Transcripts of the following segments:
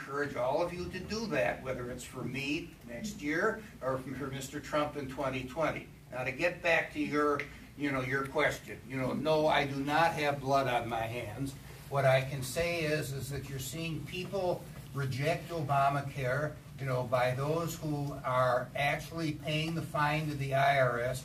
encourage all of you to do that, whether it's for me next year or for Mr. Trump in 2020. Now, to get back to your question, no, I do not have blood on my hands. What I can say is that you're seeing people reject Obamacare, by those who are actually paying the fine to the IRS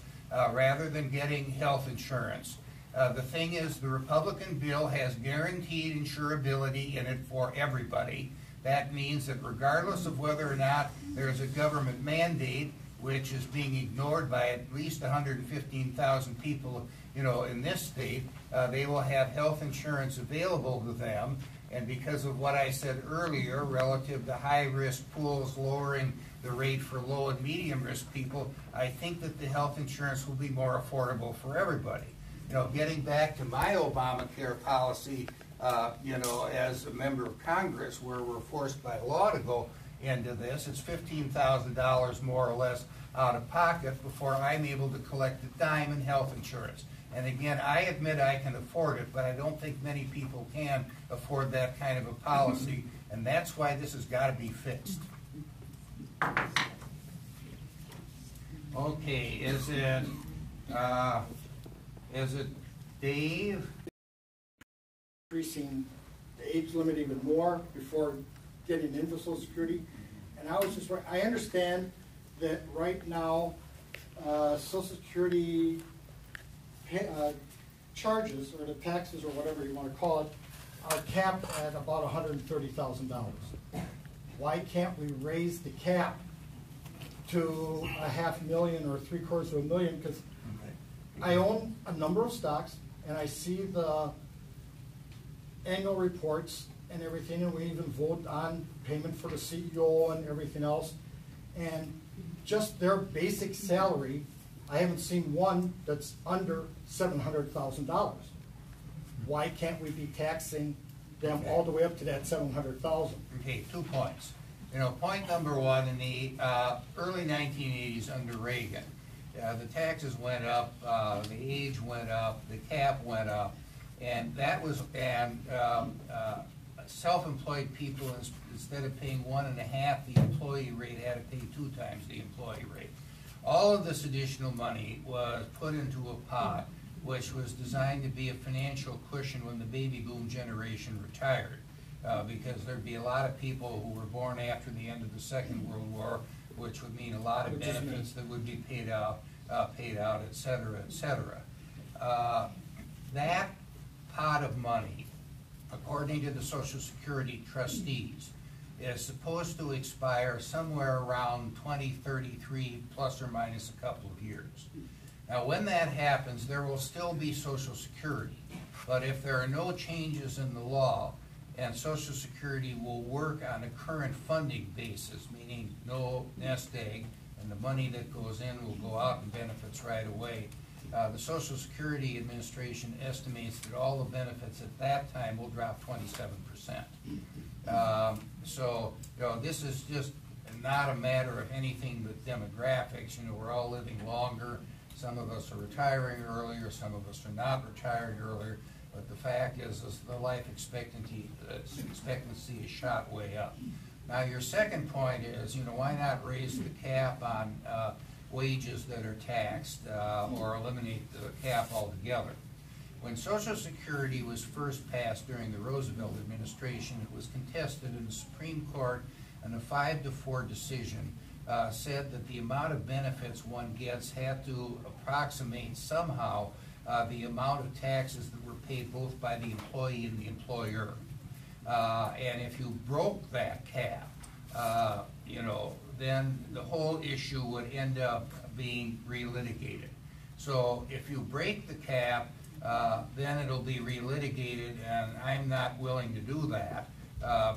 rather than getting health insurance. The thing is, the Republican bill has guaranteed insurability in it for everybody. That means that regardless of whether or not there's a government mandate, which is being ignored by at least 115,000 people, in this state, they will have health insurance available to them. And because of what I said earlier relative to high-risk pools lowering the rate for low and medium-risk people, I think that the health insurance will be more affordable for everybody. Getting back to my Obamacare policy, as a member of Congress, where we're forced by law to go into this, it's $15,000 more or less out of pocket before I'm able to collect a dime in health insurance. And again, I admit I can afford it, but I don't think many people can afford that kind of a policy, and that's why this has got to be fixed. Okay, is it Dave? Increasing the age limit even more before getting into Social Security. And I understand that right now Social Security charges, or the taxes, or whatever you want to call it, are capped at about $130,000. Why can't we raise the cap to $500,000 or $750,000? Because I own a number of stocks, and I see the annual reports and everything, and we even vote on payment for the CEO and everything else. And just their basic salary, I haven't seen one that's under $700,000. Why can't we be taxing them all the way up to that $700,000? Okay, 2 points. Point number one, in the early 1980s under Reagan, the taxes went up, the age went up, the cap went up, and that was, self-employed people, instead of paying 1.5 the employee rate, had to pay 2 times the employee rate. All of this additional money was put into a pot which was designed to be a financial cushion when the baby boom generation retired, because there'd be a lot of people who were born after the end of the Second World War, which would mean a lot of benefits that would be paid out, et cetera, et cetera. That pot of money, according to the Social Security trustees, is supposed to expire somewhere around 2033, plus or minus a couple of years. Now, when that happens, there will still be Social Security, but if there are no changes in the law, and Social Security will work on a current funding basis, meaning no nest egg, and the money that goes in will go out in benefits right away. The Social Security Administration estimates that all the benefits at that time will drop 27%. So, this is just not a matter of anything but demographics. We're all living longer. Some of us are retiring earlier, some of us are not retiring earlier, but the fact is the life expectancy is shot way up. Now, your second point is, why not raise the cap on wages that are taxed or eliminate the cap altogether? When Social Security was first passed during the Roosevelt administration, it was contested in the Supreme Court, and a 5-4 decision said that the amount of benefits one gets had to approximate somehow the amount of taxes that were paid both by the employee and the employer. And if you broke that cap, then the whole issue would end up being relitigated. So if you break the cap, then it'll be relitigated, and I'm not willing to do that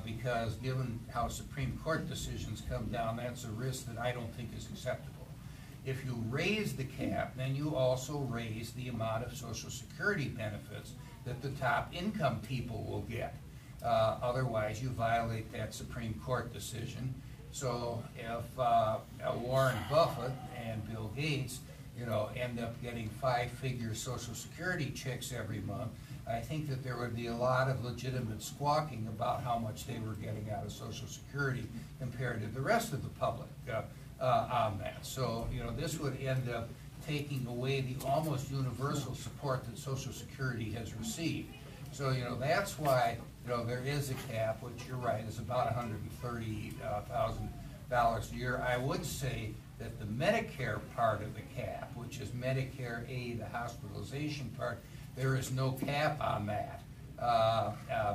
because given how Supreme Court decisions come down, that's a risk that I don't think is acceptable. If you raise the cap, then you also raise the amount of Social Security benefits that the top income people will get. Otherwise, you violate that Supreme Court decision. So if Warren Buffett and Bill Gates, end up getting 5-figure Social Security checks every month, I think that there would be a lot of legitimate squawking about how much they were getting out of Social Security compared to the rest of the public on that. So, you know, this would end up taking away the almost universal support that Social Security has received. So, you know, that's why, you know, there is a cap, which you're right, is about $130,000 a year. I would say that the Medicare part of the cap, which is Medicare A, the hospitalization part, there is no cap on that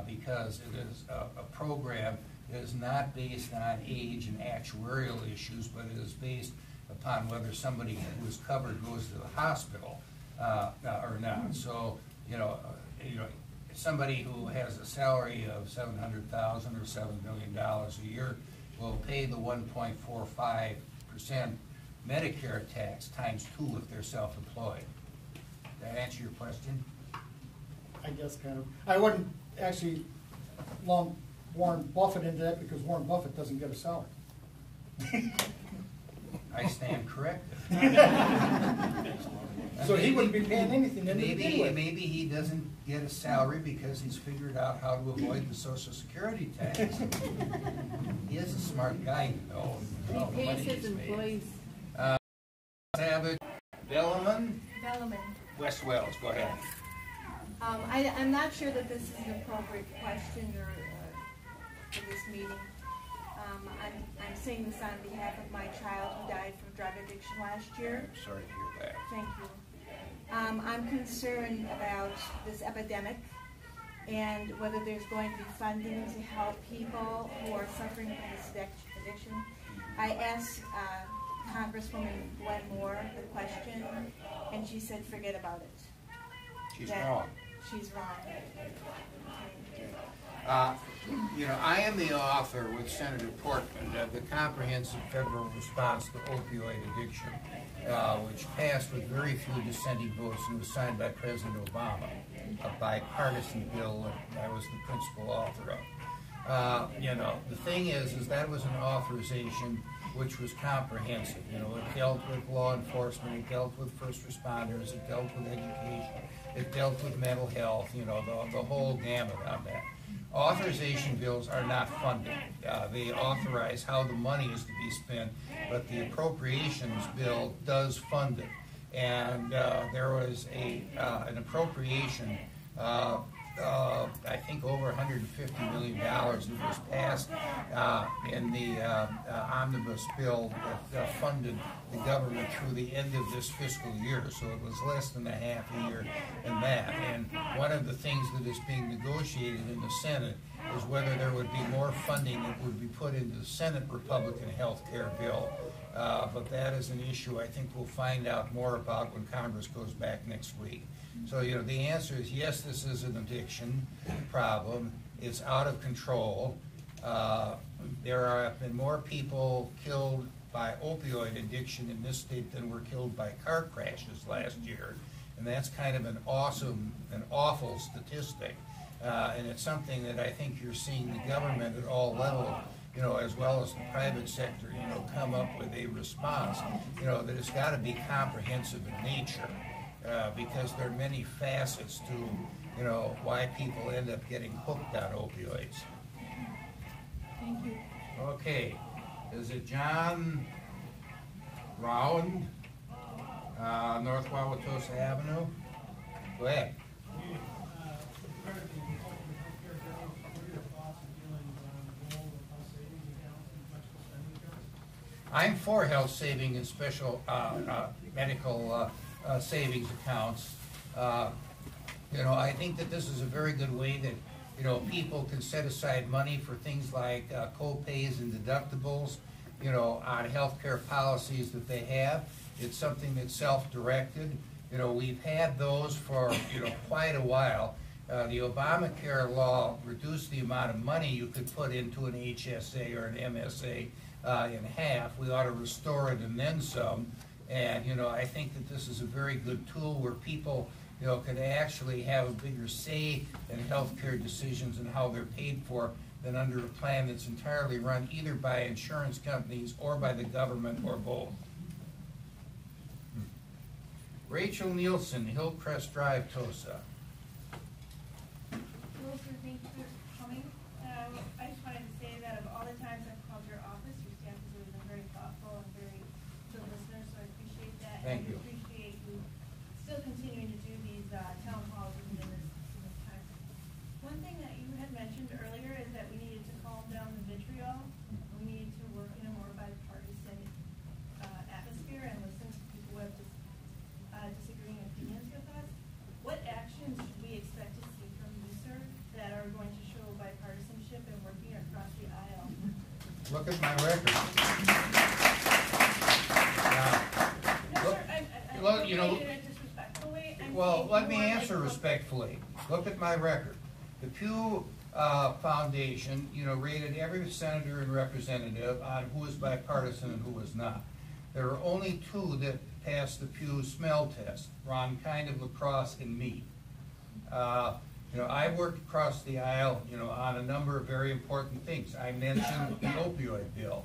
because it is a program that is not based on age and actuarial issues, but it is based upon whether somebody who is covered goes to the hospital or not. So, you know, somebody who has a salary of $700,000 or $7 million a year will pay the 1.45% Medicare tax times 2 if they're self-employed. Did that answer your question? I guess kind of. I wouldn't actually lump Warren Buffett into that because Warren Buffett doesn't get a salary. I stand corrected. So he wouldn't be paying anything in Maybe he doesn't get a salary because he's figured out how to avoid the Social Security tax. He is a smart guy, you know. He pays his employees. Savage, Bellarmine, West Wales, go ahead. I'm not sure that this is an appropriate question or for this meeting. I'm saying this on behalf of my child who died from drug addiction last year. I'm sorry to hear that. Thank you. I'm concerned about this epidemic and whether there's going to be funding to help people who are suffering from this addiction. I asked Congresswoman Gwen Moore the question, and she said, forget about it. She's wrong. She's wrong. You know, I am the author with Senator Portman of the Comprehensive Federal Response to Opioid Addiction, which passed with very few dissenting votes and was signed by President Obama, a bipartisan bill that I was the principal author of. You know, the thing is that was an authorization which was comprehensive. You know, it dealt with law enforcement, it dealt with first responders, it dealt with education, it dealt with mental health, you know, the whole gamut on that. Authorization bills are not funded. They authorize how the money is to be spent, but the appropriations bill does fund it. And there was an appropriation, I think over $150 million that was passed in the omnibus bill that funded the government through the end of this fiscal year. So it was less than a half a year in that. And one of the things that is being negotiated in the Senate is whether there would be more funding that would be put into the Senate Republican health care bill. But that is an issue I think we'll find out more about when Congress goes back next week. So, you know, the answer is yes, this is an addiction problem. It's out of control. There have been more people killed by opioid addiction in this state than were killed by car crashes last year. And that's kind of an awful statistic. And it's something that I think you're seeing the government at all levels, you know, as well as the private sector, you know, come up with a response, you know, that has got to be comprehensive in nature. Because there are many facets to, you know, why people end up getting hooked on opioids. Thank you. Okay, is it John Rowan, North Wauwatosa Avenue? Go ahead. I'm for health saving and special medical savings accounts. You know, I think that this is a very good way that, you know, people can set aside money for things like co-pays and deductibles, you know, on healthcare policies that they have. It's something that's self-directed. You know, we've had those for, you know, quite a while. The Obamacare law reduced the amount of money you could put into an HSA or an MSA in half. We ought to restore it and then some. And, you know, I think that this is a very good tool where people, you know, can actually have a bigger say in healthcare decisions and how they're paid for than under a plan that's entirely run either by insurance companies or by the government or both. Rachel Nielsen, Hillcrest Drive, Tosa. Look at my record. Well, you know, well, let me answer respectfully. Look at my record. The Pew Foundation, you know, rated every senator and representative on who was bipartisan and who was not. There are only two that passed the Pew smell test: Ron Kind of Lacrosse and me. You know, I worked across the aisle, you know, on a number of very important things. I mentioned the opioid bill.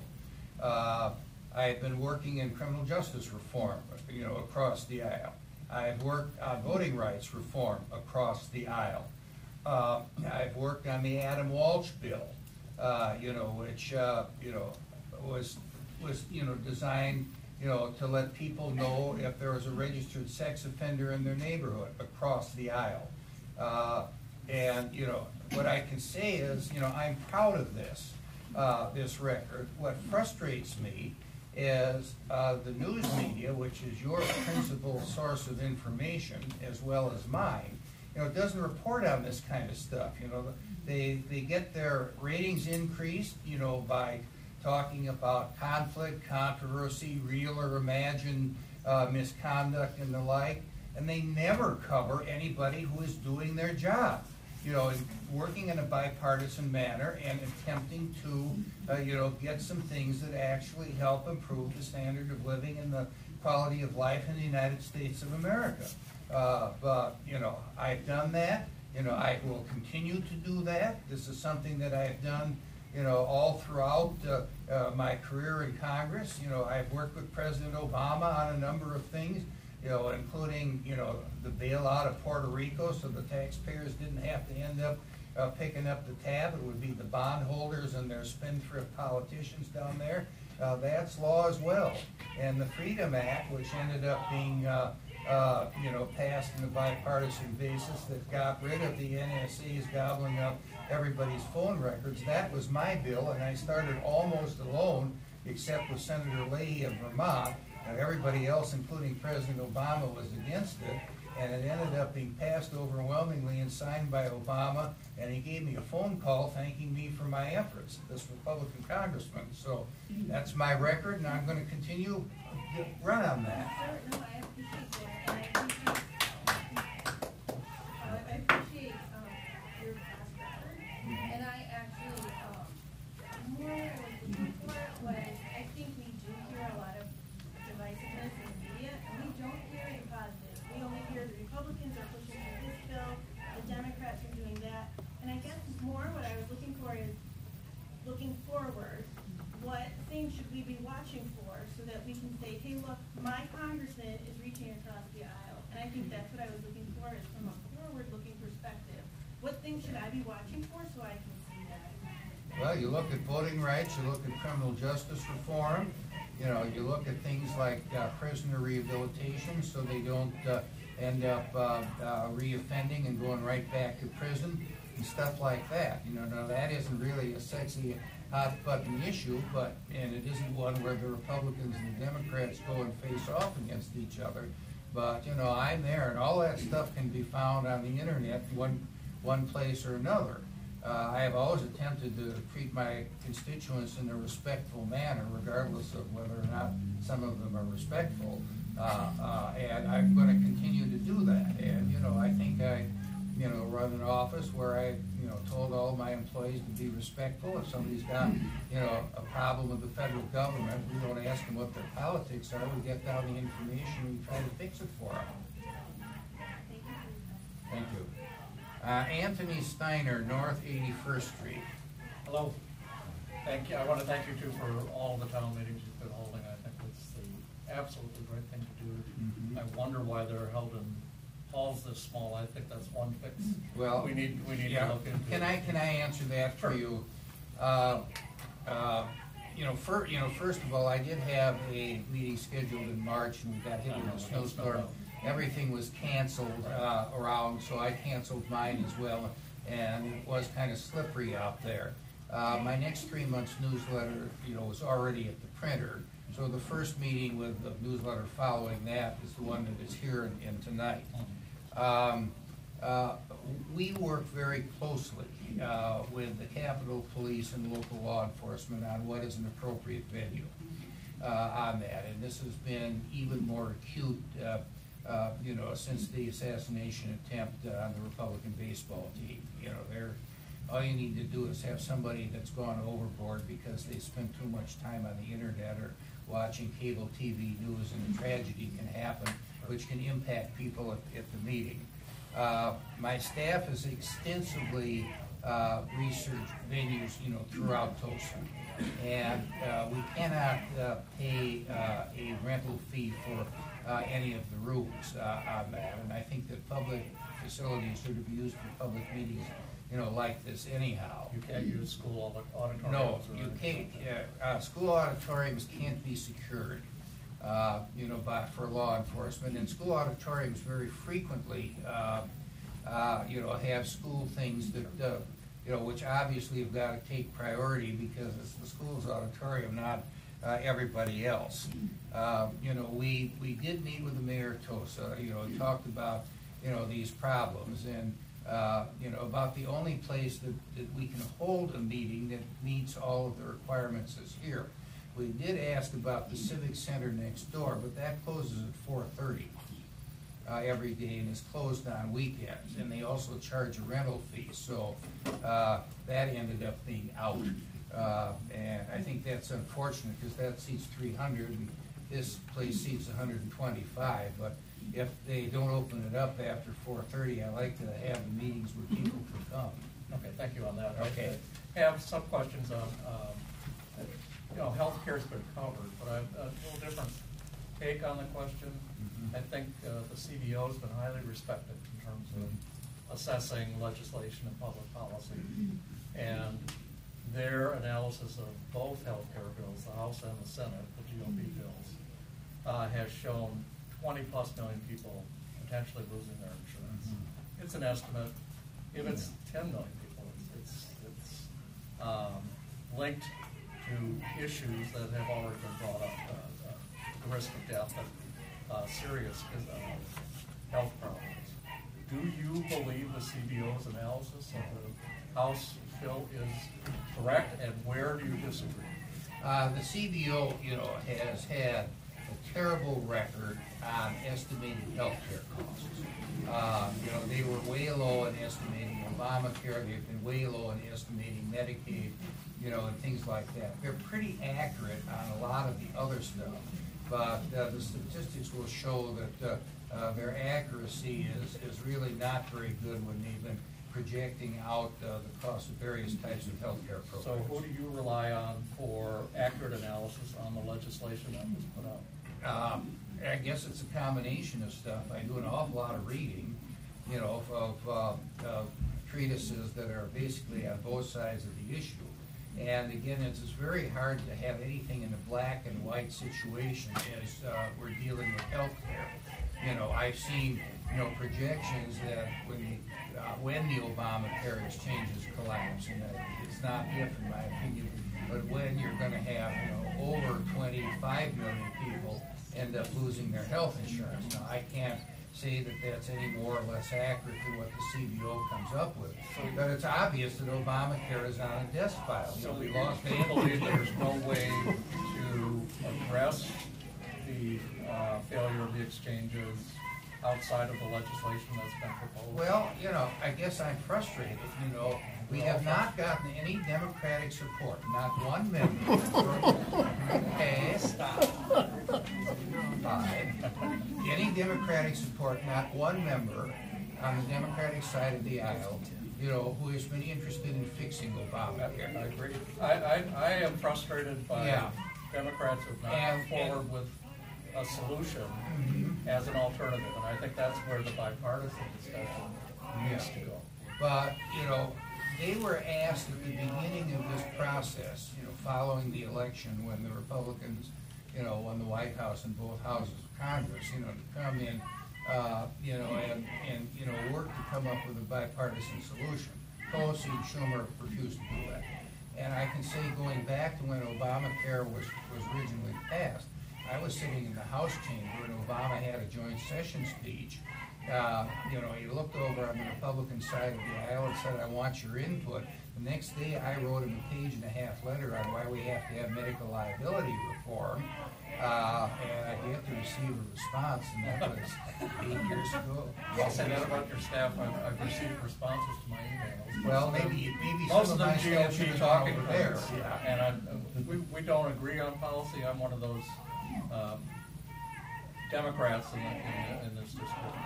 I have been working in criminal justice reform, you know, across the aisle. I've worked on voting rights reform across the aisle. I've worked on the Adam Walsh bill, you know, which you know, was you know, designed, you know, to let people know if there was a registered sex offender in their neighborhood across the aisle. And you know, what I can say is, you know, I'm proud of this this record. What frustrates me is the news media, which is your principal source of information as well as mine, you know, doesn't report on this kind of stuff. You know, they get their ratings increased, you know, by talking about conflict, controversy, real or imagined misconduct and the like, and they never cover anybody who is doing their job, you know, working in a bipartisan manner and attempting to, you know, get some things that actually help improve the standard of living and the quality of life in the United States of America. But, you know, I've done that. You know, I will continue to do that. This is something that I've done, you know, all throughout my career in Congress. You know, I've worked with President Obama on a number of things, you know, including, you know, the bailout of Puerto Rico so the taxpayers didn't have to end up picking up the tab. It would be the bondholders and their spendthrift politicians down there. That's law as well. And the Freedom Act, which ended up being, you know, passed on a bipartisan basis that got rid of the NSA's gobbling up everybody's phone records, that was my bill, and I started almost alone, except with Senator Leahy of Vermont. Everybody else, including President Obama, was against it, and it ended up being passed overwhelmingly and signed by Obama, and he gave me a phone call thanking me for my efforts, this Republican congressman. So that's my record, and I'm going to continue to run on that. No, I appreciate that, and I appreciate your past record, and I actually, more I was looking for was, I think we do hear a lot of divisiveness in the media, and we don't hear any positives. We only hear the Republicans are pushing for this bill, the Democrats are doing that, and I guess more what I was looking for is, looking forward, what things should we be watching for so that we can say, hey, look, my congressman is reaching across the aisle. And I think that's what I was looking for, is from a forward-looking perspective. What things should I be watching for so I can see that? Well, you look at voting rights, you look at criminal justice reform, you know, you look at things like prisoner rehabilitation so they don't end up reoffending and going right back to prison and stuff like that. You know, now that isn't really a sexy hot-button issue, and it isn't one where the Republicans and the Democrats go and face off against each other. But, you know, I'm there, and all that stuff can be found on the internet one place or another. I have always attempted to treat my constituents in a respectful manner, regardless of whether or not some of them are respectful. And I'm going to continue to do that. And, you know, I think I, you know, run an office where I, you know, told all my employees to be respectful. If somebody's got, you know, a problem with the federal government, we don't ask them what their politics are. We get down the information and we try to fix it for them. Thank you. Anthony Steiner, North 81st Street. Hello. Thank you. I want to thank you too for all the town meetings you've been holding. I think it's the absolutely right thing to do. Mm-hmm. I wonder why they're held in halls this small. I think that's one fix. Well, we need yeah. to look into. Can I answer that for you? First of all, I did have a meeting scheduled in March, and we got hit with a snowstorm. Everything was canceled around, so I canceled mine as well, and it was kind of slippery out there. My next 3 months newsletter, you know, was already at the printer, so the first meeting with the newsletter following that is the one that is here and tonight. we work very closely with the Capitol Police and local law enforcement on what is an appropriate venue on that. And this has been even more acute, you know, since the assassination attempt on the Republican baseball team. You know, all you need to do is have somebody that's gone overboard because they spend too much time on the internet or watching cable TV news, and a tragedy can happen, which can impact people at the meeting. My staff has extensively researched venues, you know, throughout Tosa, and we cannot pay a rental fee for any of the rooms on that. And I think that public facilities are to be used for public meetings, you know, like this anyhow. You can't use school auditoriums? No, or you anything can't. like that. School auditoriums can't be secured, you know, for law enforcement. And school auditoriums very frequently, you know, have school things that, you know, which obviously have got to take priority because it's the school's auditorium, not everybody else. You know, we did meet with the mayor of Tosa, you know, and talked about, you know, these problems, and you know, about the only place that we can hold a meeting that meets all of the requirements is here. We did ask about the Civic Center next door, but that closes at 4:30 every day and is closed on weekends. And they also charge a rental fee, so that ended up being out. And I think that's unfortunate because that seats 300 and this place seats 125. But if they don't open it up after 4:30, I like to have the meetings where people can come. Okay, thank you on that. Okay. I have some questions on, you know, healthcare's been covered, but I have a little different take on the question. Mhm. I think the CBO's been highly respected in terms of assessing legislation and public policy. And their analysis of both healthcare bills, the House and the Senate, the GOP bills, has shown 20+ million people potentially losing their insurance. Mhm. It's an estimate. If it's 10 million people, it's linked to issues that have already been brought up, the risk of death and serious health problems. Do you believe the CBO's analysis of the House bill is correct, and where do you disagree? The CBO, you know, has had a terrible record on estimating healthcare costs. You know, they were way low in estimating Obamacare. They've been way low in estimating Medicaid, you know, and things like that. They're pretty accurate on a lot of the other stuff, but the statistics will show that their accuracy is really not very good when they've been projecting out the cost of various types of healthcare programs. So who do you rely on for accurate analysis on the legislation that was put out? I guess it's a combination of stuff. I do an awful lot of reading, you know, of treatises that are basically on both sides of the issue. And again, it's very hard to have anything in a black and white situation as we're dealing with healthcare. You know, I've seen, you know, projections that when the Obamacare exchanges collapse, and it's not if, in my opinion, but when you're going to have, you know, over 25 million people end up losing their health insurance. Now, I can't say that that's any more or less accurate than what the CBO comes up with, but it's obvious that Obamacare is on a death file. You So know, we lost believe there's no way to address the failure of the exchanges outside of the legislation that's been proposed? Well, you know, I guess I'm frustrated, you know. We have not gotten any Democratic support, not one member. Okay, stop. Five. Any Democratic support, not one member on the Democratic side of the aisle, you know, who has been interested in fixing Obamacare. I agree. I am frustrated by Yeah. Democrats who have not come forward with a solution as an alternative, and I think that's where the bipartisan discussion needs to go. But, you know, they were asked at the beginning of this process, you know, following the election when the Republicans, you know, won the White House and both houses of Congress, you know, to come in, you know, and you know, work to come up with a bipartisan solution. Pelosi and Schumer refused to do that. And I can say, going back to when Obamacare was originally passed, I was sitting in the House chamber and Obama had a joint session speech, he looked over on the Republican side of the aisle and said, I want your input. The next day, I wrote him a 1.5-page letter on why we have to have medical liability reform. And I yet to receive a response, and that was 8 years ago. I'll say that about your staff. I've received responses to my emails. Well, maybe Most some of of them my staff should GOP have talking gone over there. points. Yeah, and we don't agree on policy. I'm one of those Democrats in this district,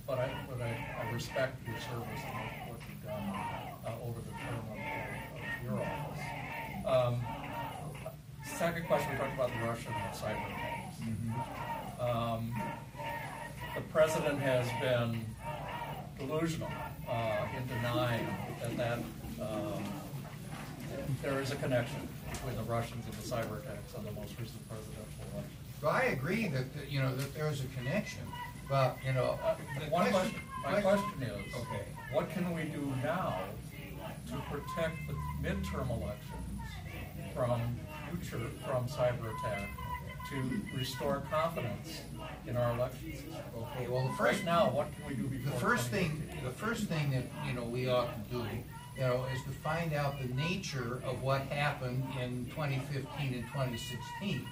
but I respect your service and what you've done over the term of your office. Second question, we talked about the Russian cyber attacks. The president has been delusional in denying that there is a connection between the Russians and the cyber attacks on the most recent presidential election. Well, I agree that there is a connection, but, the My question question is, okay. what can we do now to protect the midterm elections from cyber attack, to restore confidence in our elections? Okay, well, Right now, what can we do before? the first thing that, we ought to do, is to find out the nature of what happened in 2015 and 2016.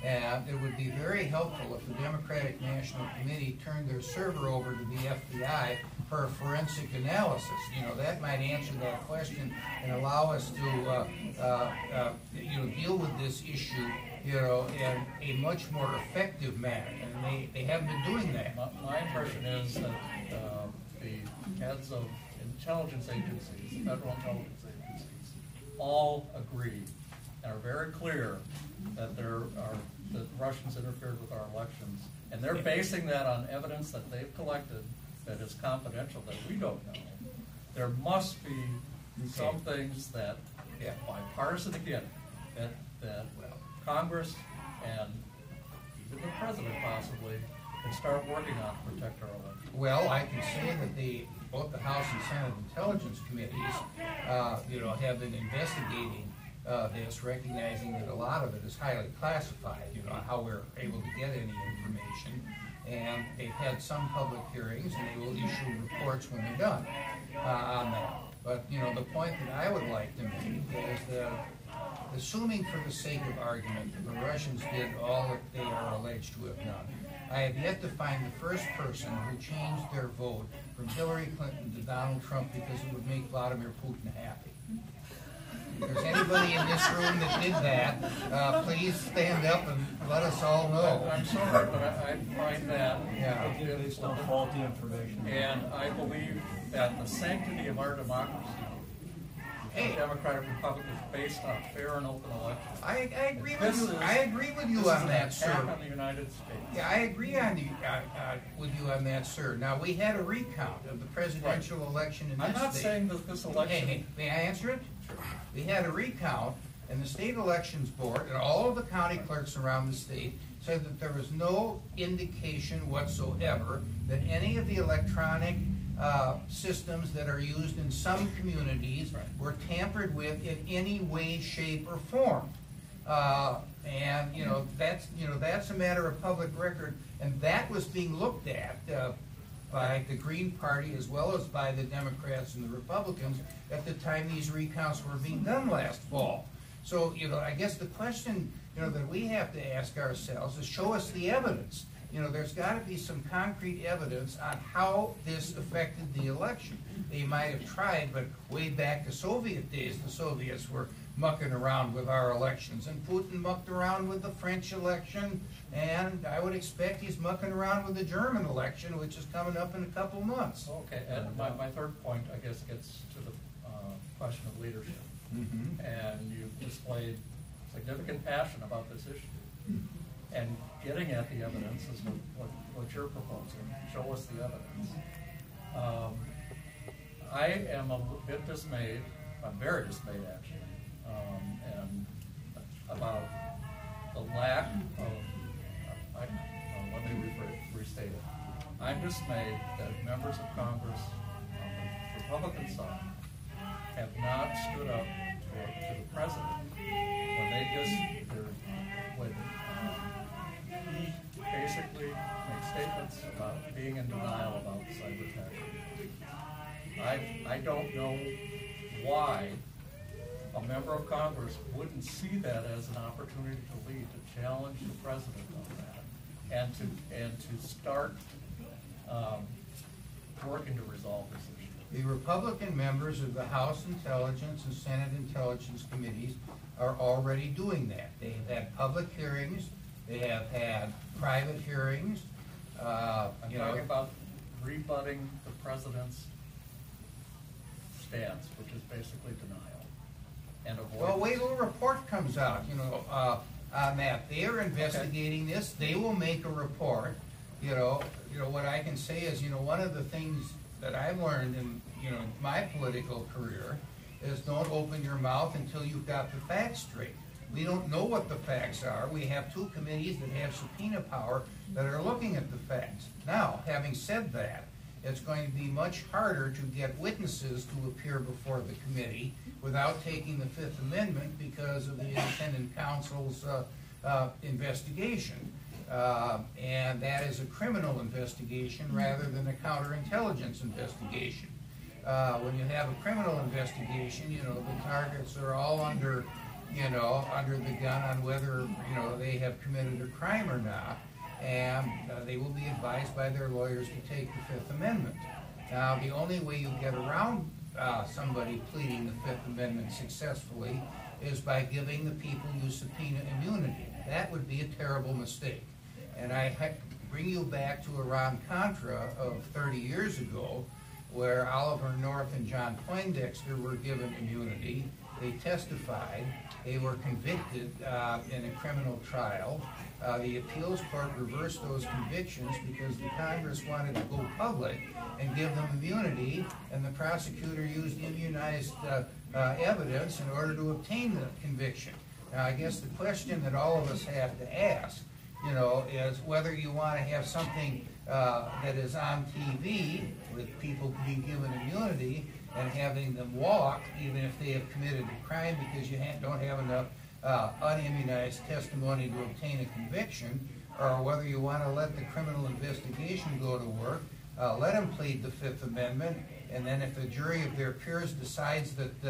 And it would be very helpful if the Democratic National Committee turned their server over to the FBI for a forensic analysis. That might answer that question and allow us to, deal with this issue, in a much more effective manner. And they haven't been doing that. My impression is that the heads of intelligence agencies, federal intelligence agencies, all agree and are very clear that that Russians interfered with our elections, and they're basing that on evidence that they've collected that is confidential, that we don't know. There must be some things that, bipartisan again, that Congress and even the president possibly can start working on to protect our elections. Well, I can say that both the House and Senate Intelligence Committees, have been investigating this, recognizing that a lot of it is highly classified, how we're able to get any information. And they've had some public hearings, and they will issue reports when they're done on that. But, the point that I would like to make is that, assuming for the sake of argument that the Russians did all that they are alleged to have done, I have yet to find the first person who changed their vote from Hillary Clinton to Donald Trump because it would make Vladimir Putin happy. If there's anybody in this room that did that, please stand up and let us all know. I'm sorry, but I find that based on faulty information. And I believe that the sanctity of our democracy, the Democratic Republic, is based on fair and open elections. I agree with you. I agree with you on that, sir. This is an attack on the United States. Yeah, I agree with you on that, sir. Now, we had a recount of the presidential election in this state. I'm not saying that this election... Hey, may I answer it? Sure. We had a recount, and the state elections board and all of the county clerks around the state said that there was no indication whatsoever that any of the electronic systems that are used in some communities were tampered with in any way, shape, or form. And that's a matter of public record, and that was being looked at by the Green Party as well as by the Democrats and the Republicans at the time these recounts were being done last fall. So, I guess the question, that we have to ask ourselves is, show us the evidence. There's got to be some concrete evidence on how this affected the election. They might have tried, but way back to Soviet days, the Soviets were mucking around with our elections, and Putin mucked around with the French election, and I would expect he's mucking around with the German election, which is coming up in a couple months. Okay, and my third point, I guess, gets to the question of leadership. Mm-hmm. And you've displayed significant passion about this issue. And getting at the evidence is what you're proposing. Show us the evidence. I am a bit dismayed, I'm very dismayed actually, and about the lack of, let me restate it. I'm dismayed that members of Congress on the Republican side have not stood up to the president when he basically makes statements about being in denial about cyber attack. I don't know why a member of Congress wouldn't see that as an opportunity to lead, to challenge the president on that, and to start working to resolve this issue. The Republican members of the House Intelligence and Senate Intelligence Committees are already doing that. They have had public hearings, they have had private hearings. I'm talking about rebutting the president's stance, which is basically denial and avoidance. Well, wait till a report comes out, on that. They are investigating this. They will make a report. What I can say is, one of the things that I've learned in, my political career is don't open your mouth until you've got the facts straight. We don't know what the facts are. We have two committees that have subpoena power that are looking at the facts. Now, having said that, it's going to be much harder to get witnesses to appear before the committee without taking the Fifth Amendment because of the independent counsel's investigation. And that is a criminal investigation rather than a counterintelligence investigation. When you have a criminal investigation, the targets are all under the gun on whether, they have committed a crime or not. And they will be advised by their lawyers to take the Fifth Amendment. Now, the only way you get around somebody pleading the Fifth Amendment successfully is by giving the people you subpoena immunity. That would be a terrible mistake. And I bring you back to Iran-Contra of 30 years ago, where Oliver North and John Poindexter were given immunity. They testified. They were convicted in a criminal trial. The appeals court reversed those convictions because the Congress wanted to go public and give them immunity, and the prosecutor used immunized evidence in order to obtain the conviction. Now, I guess the question that all of us have to ask, is whether you want to have something that is on TV with people being given immunity and having them walk, even if they have committed a crime, because you don't have enough unimmunized testimony to obtain a conviction, or whether you want to let the criminal investigation go to work, let them plead the Fifth Amendment, and then if a jury of their peers decides that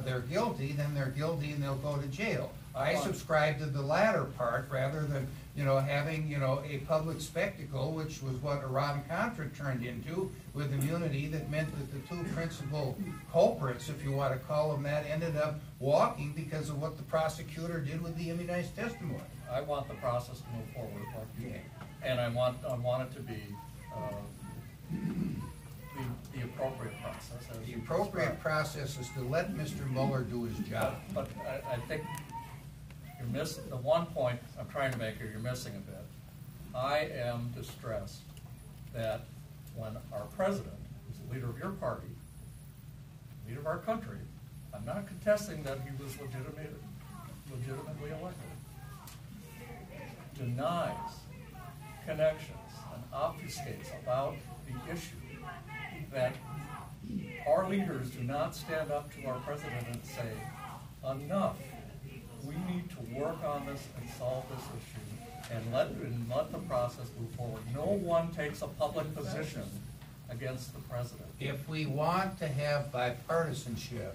they're guilty, then they're guilty and they'll go to jail. I subscribe to the latter part rather than having a public spectacle, which was what Iran-Contra turned into, with immunity that meant that the two principal culprits, if you want to call them that, ended up walking because of what the prosecutor did with the immunized testimony. I want the process to move forward, like you do. And I want it to be the appropriate process. The appropriate process is to let Mr. Mueller do his job. But I think you're missing the one point I'm trying to make here. You're missing a bit. I am distressed that when our president, who's the leader of your party, leader of our country, I'm not contesting that he was legitimately elected, denies connections and obfuscates about the issue, that our leaders do not stand up to our president and say, enough. We need to work on this and solve this issue and let the process move forward. No one takes a public position against the president. If we want to have bipartisanship,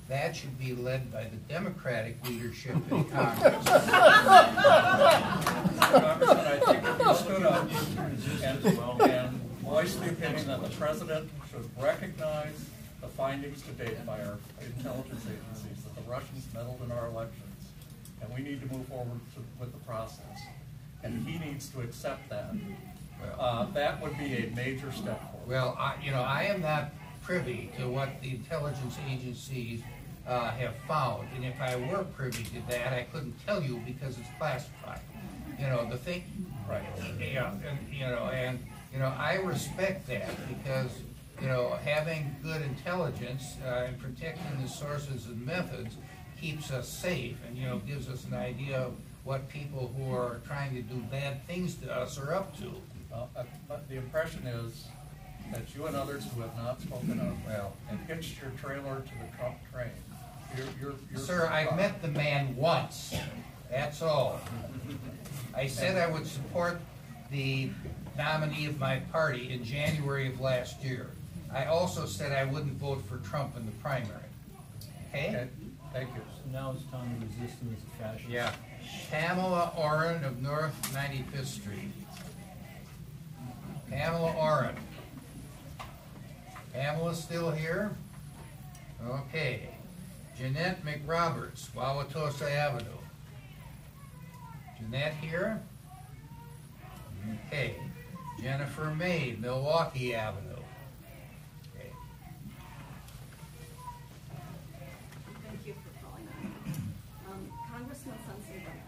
that should be led by the Democratic leadership in Congress. Congressman, I think if you stood up and voiced the opinion that the president should recognize the findings to date by our intelligence agencies, that the Russians meddled in our elections, and we need to move forward with the process, and he needs to accept that. That would be a major step forward. Well, I am not privy to what the intelligence agencies have found, and if I were privy to that, I couldn't tell you because it's classified. The thing, right? I respect that because having good intelligence and protecting the sources and methods keeps us safe and gives us an idea of what people who are trying to do bad things to us are up to. But the impression is that you and others who have not spoken up and hitched your trailer to the Trump train. You're Sir, I've met the man once. That's all. I said I would support the nominee of my party in January of last year. I also said I wouldn't vote for Trump in the primary. Okay? Okay, thank you. So now it's time to resist him as a fascist. Yeah. Pamela Oren of North 95th Street. Pamela Oren. Pamela's still here? Okay. Jeanette McRoberts, Wauwatosa Avenue. Jeanette here? Okay. Jennifer May, Milwaukee Avenue. Okay. Thank you for calling on. Congressman Sensenbrenner,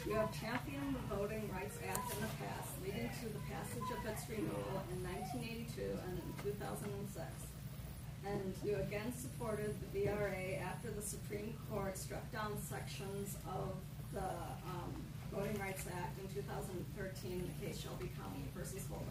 you have championed the Voting Rights Act in the past, leading to the passage of its renewal in 1982 and in 2006. And you again supported the VRA after the Supreme Court struck down sections of the Voting Rights Act in 2013 in the case Shelby County versus Holder.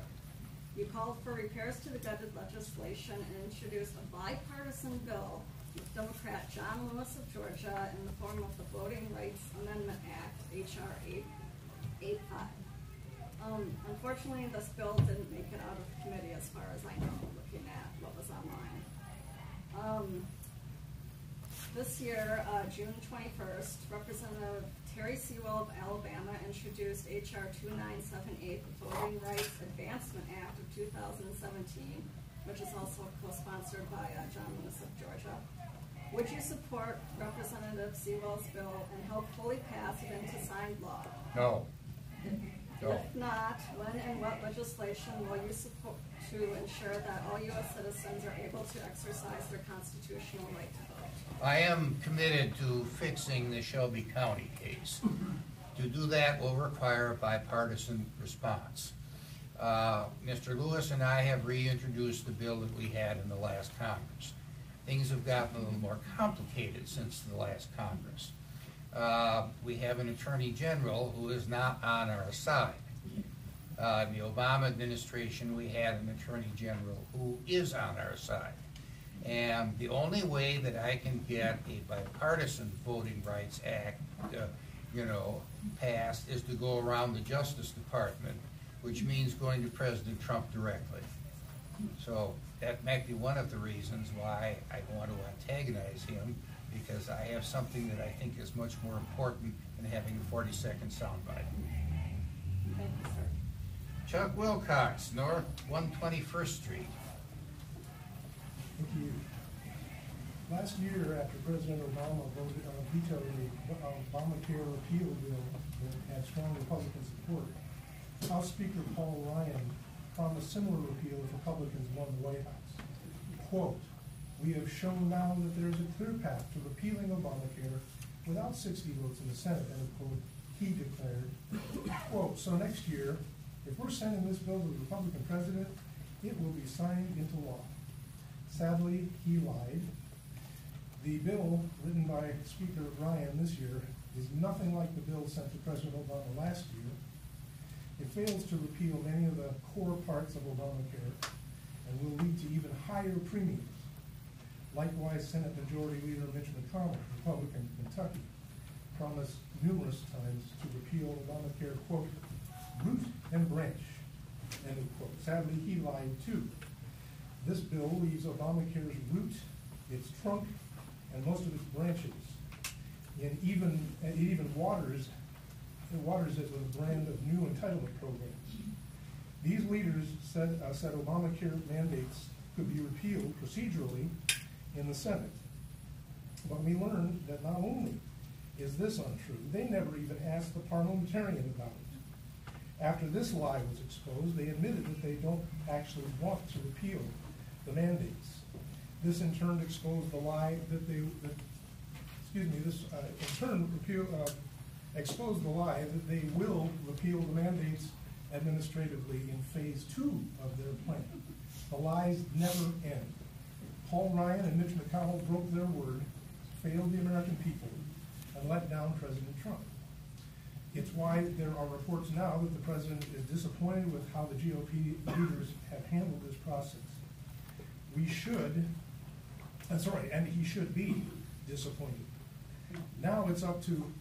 You called for repairs to the gutted legislation and introduced a bipartisan bill with Democrat John Lewis of Georgia in the form of the Voting Rights Amendment Act, H.R. 885. Unfortunately, this bill didn't make it out of committee as far as I know, looking at what was online. This year, June 21st, Representative Terry Sewell of Alabama introduced H.R. 2978, the Voting Rights Advancement Act of 2017, which is also co-sponsored by John Lewis of Georgia. Would you support Representative Sewell's bill and help fully pass it into signed law? No. No. If not, when and what legislation will you support to ensure that all U.S. citizens are able to exercise their constitutional right to vote? I am committed to fixing the Shelby County case. To do that will require a bipartisan response. Mr. Lewis and I have reintroduced the bill that we had in the last Congress. Things have gotten a little more complicated since the last Congress. We have an Attorney General who is not on our side. In the Obama administration, we had an Attorney General who is on our side. And the only way that I can get a bipartisan Voting Rights Act, passed is to go around the Justice Department, which means going to President Trump directly. So that might be one of the reasons why I want to antagonize him, because I have something that I think is much more important than having a 40-second soundbite. Thank you, sir. Chuck Wilcox, North 121st Street. Thank you. Last year, after President Obama vetoed the Obamacare repeal bill that had strong Republican support, House Speaker Paul Ryan promised similar repeal if Republicans won the White House. Quote, "We have shown now that there is a clear path to repealing Obamacare without 60 votes in the Senate," end quote, he declared. Quote, "So next year, if we're sending this bill to the Republican president, it will be signed into law." Sadly, he lied. The bill written by Speaker Ryan this year is nothing like the bill sent to President Obama last year. It fails to repeal many of the core parts of Obamacare and will lead to even higher premiums. Likewise, Senate Majority Leader Mitch McConnell, Republican from Kentucky, promised numerous times to repeal Obamacare, quote, "root and branch," end of quote. Sadly, he lied too. This bill leaves Obamacare's root, its trunk, and most of its branches. And it even waters it with a brand of new entitlement programs. These leaders said Obamacare mandates could be repealed procedurally in the Senate. But we learned that not only is this untrue, they never even asked the parliamentarian about it. After this lie was exposed, they admitted that they don't actually want to repeal the mandates. This in turn exposed the lie exposed the lie that they will repeal the mandates administratively in phase 2 of their plan. The lies never end. Paul Ryan and Mitch McConnell broke their word, failed the American people, and let down President Trump. It's why there are reports now that the president is disappointed with how the GOP leaders have handled this process. And he should be disappointed. Now it's up to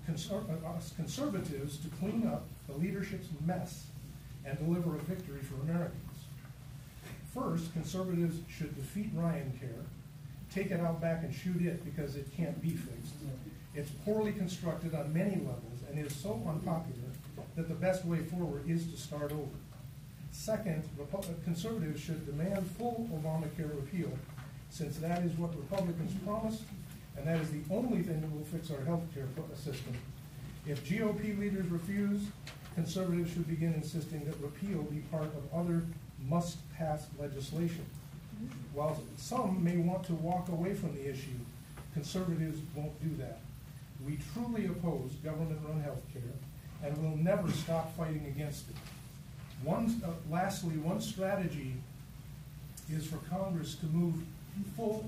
us conservatives to clean up the leadership's mess and deliver a victory for Americans. First, conservatives should defeat Ryan Care, take it out back and shoot it because it can't be fixed. It's poorly constructed on many levels and is so unpopular that the best way forward is to start over. Second, conservatives should demand full Obamacare repeal, since that is what Republicans promised, and that is the only thing that will fix our health care system. If GOP leaders refuse, conservatives should begin insisting that repeal be part of other must-pass legislation. While some may want to walk away from the issue, conservatives won't do that. We truly oppose government-run health care and will never stop fighting against it. Lastly, one strategy is for Congress to move full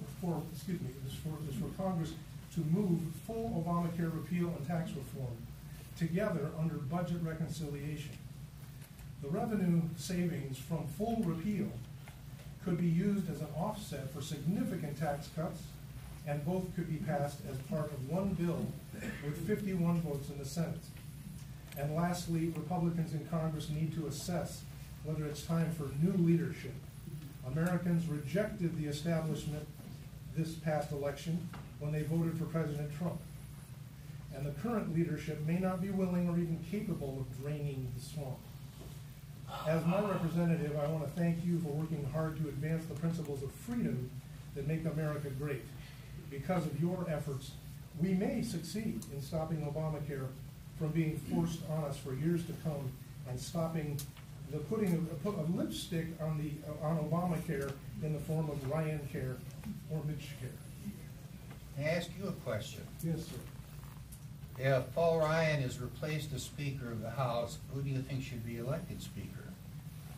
Obamacare repeal and tax reform together under budget reconciliation. The revenue savings from full repeal could be used as an offset for significant tax cuts, and both could be passed as part of one bill with 51 votes in the Senate. And lastly, Republicans in Congress need to assess whether it's time for new leadership. Americans rejected the establishment this past election when they voted for President Trump. And the current leadership may not be willing or even capable of draining the swamp. As my representative, I want to thank you for working hard to advance the principles of freedom that make America great. Because of your efforts, we may succeed in stopping Obamacare from being forced on us for years to come, and stopping the putting a lipstick on Obamacare in the form of Ryan Care or Mitch Care. May I ask you a question? Yes, sir. If Paul Ryan is replaced as Speaker of the House, who do you think should be elected Speaker?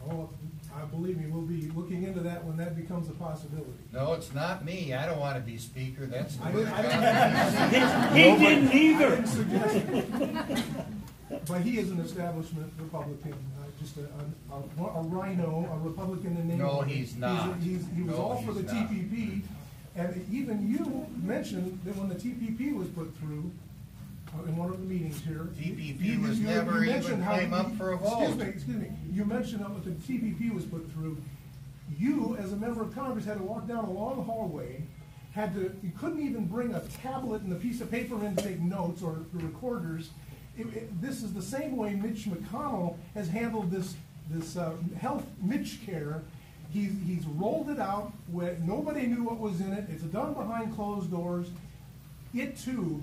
Oh, I believe me, we'll be looking into that when that becomes a possibility. No, it's not me. I don't want to be Speaker. That's the He didn't either. I didn't suggest it. But he is an establishment Republican, just a rhino, a Republican in name. No, he's not. He was No, all for the he's not. TPP, and even you mentioned that when the TPP was put through, in one of the meetings here. TPP was never even came up for a vote. Excuse me. You mentioned that when the TPP was put through, you, as a member of Congress, had to walk down a long hallway, you couldn't even bring a tablet and a piece of paper in to take notes, or the recorders. This is the same way Mitch McConnell has handled this health Mitch Care. He's rolled it out where nobody knew what was in it. It's done behind closed doors. It too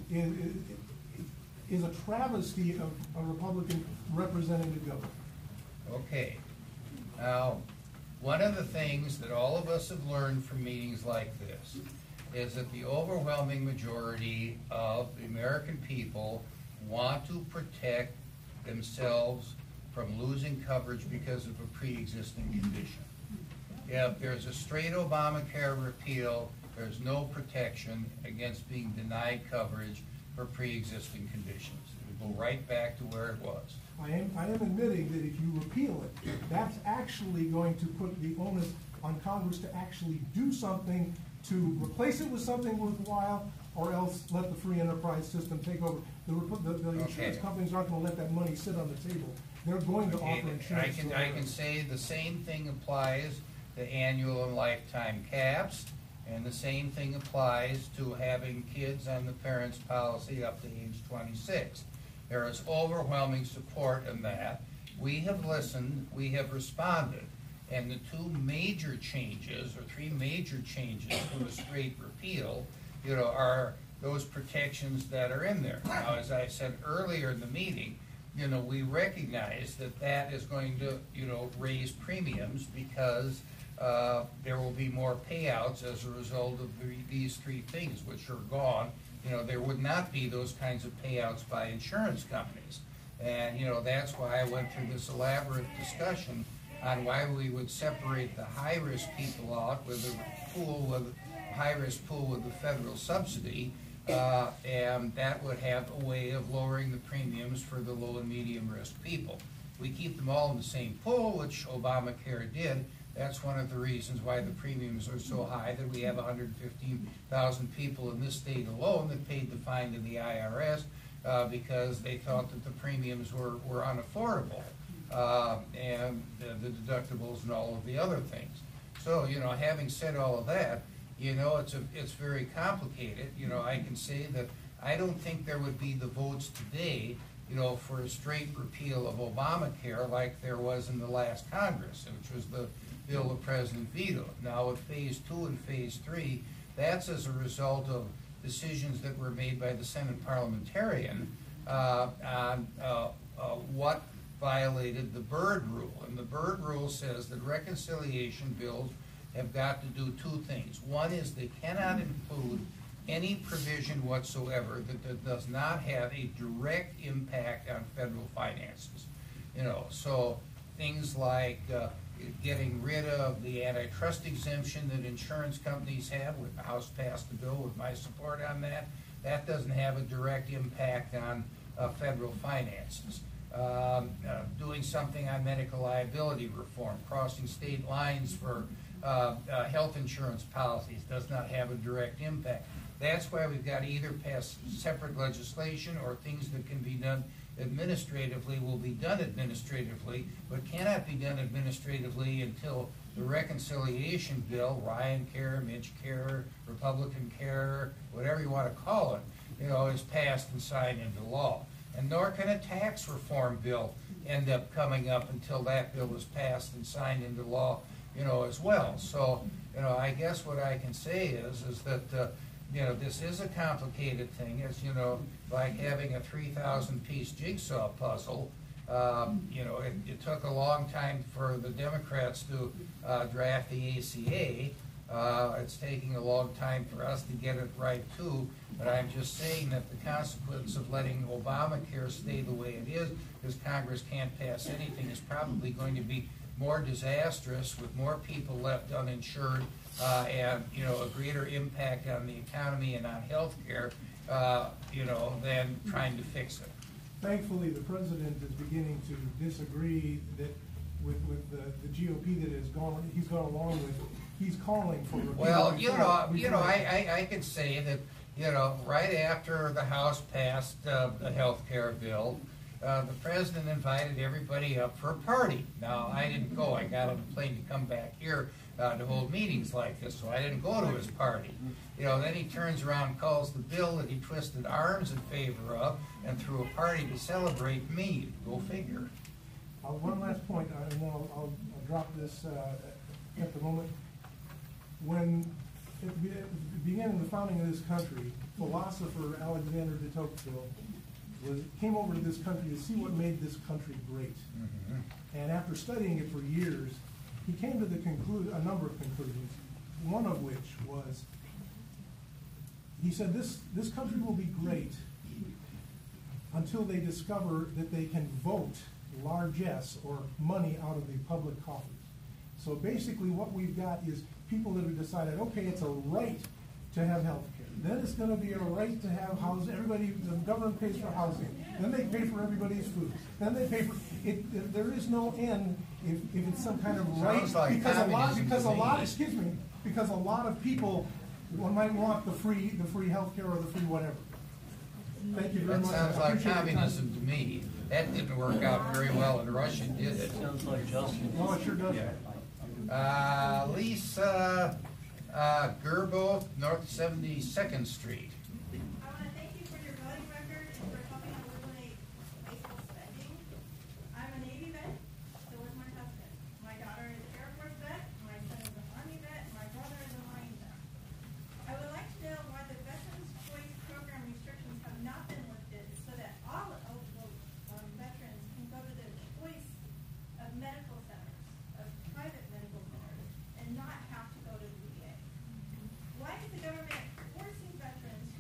is a travesty of a Republican representative government. Okay. Now, one of the things that all of us have learned from meetings like this is that the overwhelming majority of the American people want to protect themselves from losing coverage because of a pre-existing condition. If there's a straight Obamacare repeal, there's no protection against being denied coverage for pre-existing conditions. It will go right back to where it was. I am admitting that if you repeal it, that's actually going to put the onus on Congress to actually do something to replace it with something worthwhile, or else let the free enterprise system take over. The insurance companies aren't going to let that money sit on the table. They're going to offer insurance. I can say the same thing applies to annual and lifetime caps, and the same thing applies to having kids on the parents' policy up to age 26. There is overwhelming support in that. We have listened, we have responded, and the two major changes, or three major changes to a straight repeal, are those protections that are in there. Now, as I said earlier in the meeting, we recognize that that is going to, raise premiums because there will be more payouts as a result of these three things, which are gone. There would not be those kinds of payouts by insurance companies. And, that's why I went through this elaborate discussion on why we would separate the high-risk people out with a high-risk pool with the federal subsidy, and that would have a way of lowering the premiums for the low and medium-risk people. We keep them all in the same pool, which Obamacare did. That's one of the reasons why the premiums are so high, that we have 115,000 people in this state alone that paid the fine to the IRS because they thought that the premiums were unaffordable. and the deductibles and all of the other things. So, you know, having said all of that, you know, it's very complicated. You know, I can say that I don't think there would be the votes today, you know, for a straight repeal of Obamacare like there was in the last Congress, which was the bill the president vetoed. Now with phase 2 and phase 3, that's as a result of decisions that were made by the Senate parliamentarian on what violated the Byrd Rule. And the Byrd Rule says that reconciliation bills have got to do two things. One is they cannot include any provision whatsoever that does not have a direct impact on federal finances. You know, so things like getting rid of the antitrust exemption that insurance companies have. With the House passed the bill with my support on that. That doesn't have a direct impact on federal finances. Doing something on medical liability reform, crossing state lines for health insurance policies does not have a direct impact. That's why we've got to either pass separate legislation or things that can be done administratively will be done administratively, but cannot be done administratively until the reconciliation bill, Ryan Care, Mitch Care, Republican Care, whatever you want to call it, you know, is passed and signed into law. And nor can a tax reform bill end up coming up until that bill is passed and signed into law, you know, as well. So, you know, I guess what I can say is that you know, this is a complicated thing. It's, you know, like having a 3,000-piece jigsaw puzzle. You know, it took a long time for the Democrats to draft the ACA. It's taking a long time for us to get it right, too. But I'm just saying that the consequence of letting Obamacare stay the way it is, because Congress can't pass anything, is probably going to be more disastrous with more people left uninsured and, you know, a greater impact on the economy and on health care, you know, than trying to fix it. Thankfully, the president is beginning to disagree that with the GOP that he's gone along with. He's calling for repeal. Well, you know, I could say that, you know, right after the House passed the health care bill, the president invited everybody up for a party. Now, I didn't go. I got on a plane to come back here to hold meetings like this, so I didn't go to his party. You know, then he turns around and calls the bill that he twisted arms in favor of and threw a party to celebrate me. Go figure. One last point, and then I'll drop this at the moment. When at the beginning of the founding of this country, philosopher Alexander de Tocqueville came over to this country to see what made this country great. Mm-hmm. And after studying it for years, he came to a number of conclusions, one of which was, he said, this country will be great until they discover that they can vote largesse or money out of the public coffers. So basically what we've got is people that have decided, okay, it's a right to have health care. Then it's going to be a right to have housing. Everybody, the government pays for housing. Then they pay for everybody's food. Then they pay for it. There is no end if it's some kind of right. Like because a lot of people might want the free health care or the free whatever. Thank you very much. That sounds like communism to me. That didn't work out very well in Russia, did it? Sounds like justice. No, it sure does. Yeah. Lisa Gerbo, North 72nd Street. I want to thank you for your voting record and for helping eliminate wasteful spending. I'm a Navy vet, so was my husband. My daughter is an Air Force vet, my son is an Army vet, and my brother is a Marine vet. I would like to know why the Veterans Choice Program restrictions have not been lifted so that all eligible veterans can go to their choice of medical centers, of private medical centers, and not have to go to the VA. Why is the government forcing veterans